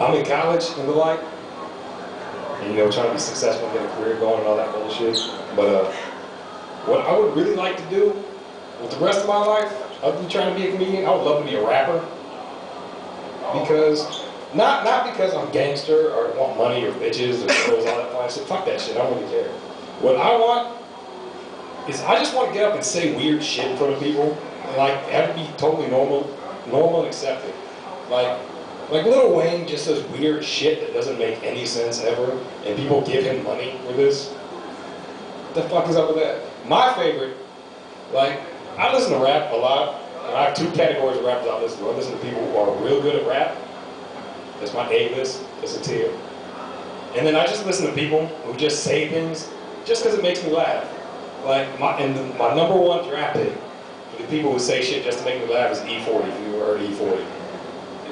I'm in college and the like, and you know, trying to be successful, get a career going and all that bullshit. But what I would really like to do with the rest of my life, other than trying to be a comedian, I would love to be a rapper. Because, not because I'm gangster or want money or bitches or girls, all that fine shit. Fuck that shit, I don't really care. What I want is I just want to get up and say weird shit in front of people and like have it be totally normal and accepted. Like Lil Wayne just says weird shit that doesn't make any sense ever, and people give him money for this. What the fuck is up with that? My favorite, like, I listen to rap a lot, and I have two categories of rappers I listen to. I listen to people who are real good at rap. That's my A list, that's a tier. And then I just listen to people who just say things just because it makes me laugh. Like, my number one draft pick for the people who say shit just to make me laugh is E40, if you ever heard of E40.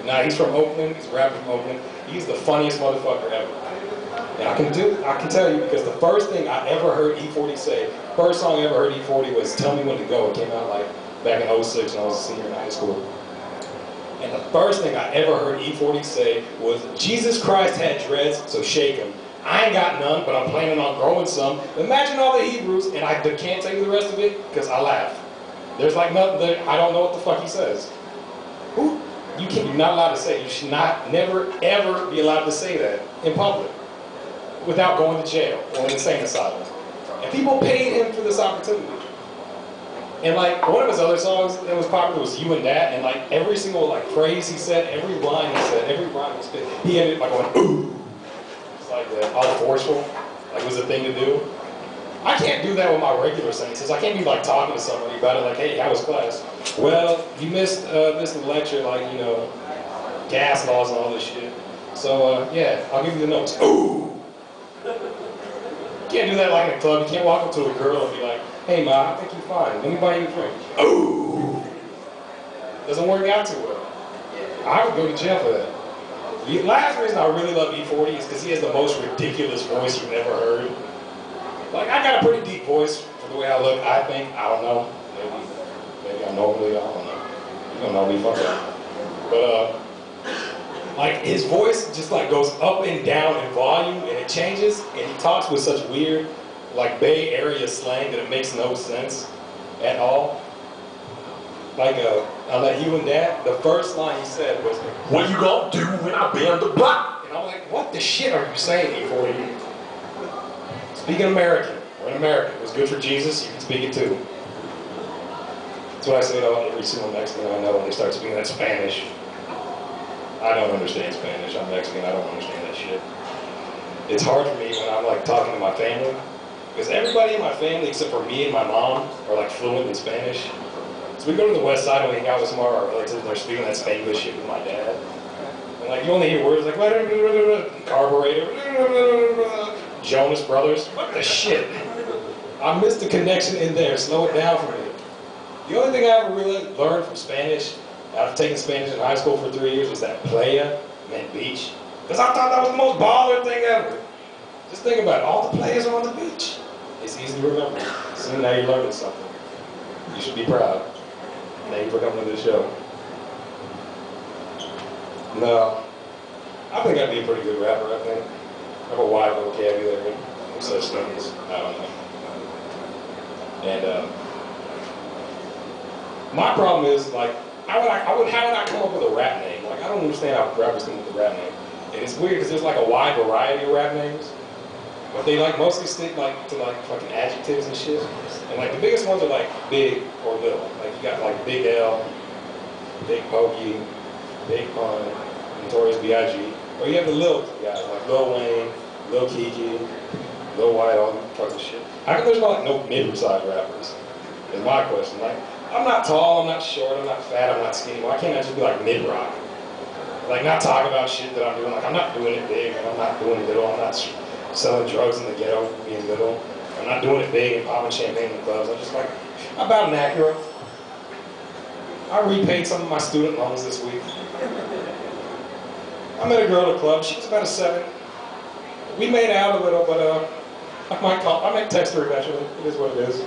Now, he's from Oakland, he's a rapper from Oakland. He's the funniest motherfucker ever. And I can tell you because the first thing I ever heard E40 say, first song I ever heard E40 was Tell Me When to Go. It came out like back in '06 when I was a senior in high school. And the first thing I ever heard E40 say was, Jesus Christ had dreads, so shake him. I ain't got none, but I'm planning on growing some. Imagine all the Hebrews, and I can't tell you the rest of it because I laugh. There's like nothing that I don't know what the fuck he says. Who? You're not allowed to say. You should never, ever be allowed to say that in public without going to jail or an insane asylum. And people paid him for this opportunity. And like one of his other songs that was popular was You and That, and like every single like phrase he said, every line he said, every rhyme he spit, he ended by going ooh. It's like all forceful, like it was a thing to do. I can't do that with my regular sentences. I can't be like talking to somebody about it like, hey, how was class? Well, you missed this lecture, like, you know, gas laws and all this shit. So, yeah, I'll give you the notes. Ooh! You can't do that like in a club. You can't walk up to a girl and be like, hey, ma, I think you're fine. Let me buy you a drink. Ooh! Doesn't work out too well. I would go to jail for that. The last reason I really love E40 is because he has the most ridiculous voice you've ever heard. Like, I got a pretty deep voice for the way I look, I think. I don't know. Maybe I'm normally, I don't know. You don't know me, fuck that. But, like, his voice just, like, goes up and down in volume, and it changes, and he talks with such weird, like, Bay Area slang that it makes no sense at all. Like, I let you and Dad, the first line he said was, what you gonna do when I bend the block? And I'm like, what the shit are you saying, E40? Speaking American. We're in America. It was good for Jesus. You can speak it too. That's what I say to every single Mexican I know when they start speaking that Spanish. I don't understand Spanish. I'm Mexican. I don't understand that shit. It's hard for me when I'm like talking to my family because everybody in my family except for me and my mom are like fluent in Spanish. So we go to the West Side and we hang out with some of our relatives and they're speaking that Spanglish shit with my dad. And like you only hear words like carburetor. Jonas Brothers, what the shit? I missed the connection in there, slow it down for me. The only thing I ever really learned from Spanish, after taking Spanish in high school for 3 years, was that playa meant beach. Because I thought that was the most baller thing ever. Just think about it, all the players are on the beach. It's easy to remember. So now you're learning something. You should be proud. Thank you for coming to this show. No, I think I'd be a pretty good rapper, I think. I have a wide vocabulary and such things. I don't know. And my problem is like, how would I come up with a rap name? Like I don't understand how rappers come up with a rap name. And it's weird because there's like a wide variety of rap names, but they like mostly stick like to like fucking adjectives and shit. And like the biggest ones are like big or little. Like you got like Big L, Big Pokey, Big Pun, Notorious B.I.G. Or you have the little guys like Lil Wayne, Lil Kiki, Lil White, all that fucking shit. How come there's not like no mid-side rappers? Is my question. Like, I'm not tall, I'm not short, I'm not fat, I'm not skinny. Why can't I just be like mid-rock? Like, not talk about shit that I'm doing. Like, I'm not doing it big, and I'm not doing it little. I'm not selling drugs in the ghetto being little. I'm not doing it big and popping champagne in the clubs. I'm just like, I'm about an Acura. I repaid some of my student loans this week. I met a girl at a club. She was about a 7. We made out a little, but I might text her eventually. It is what it is.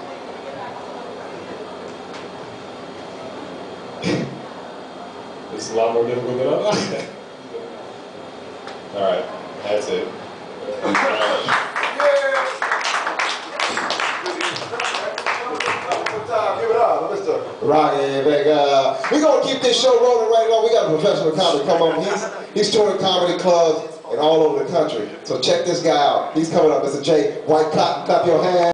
It's a lot more difficult than I thought. All right, that's it. Give it up, Mr. Rockenberg. We're going to keep this show rolling right now. We got a professional comic come on. He's touring comedy clubs and all over the country. So check this guy out. He's coming up. Mr. Jay White Cotton. Clap your hands.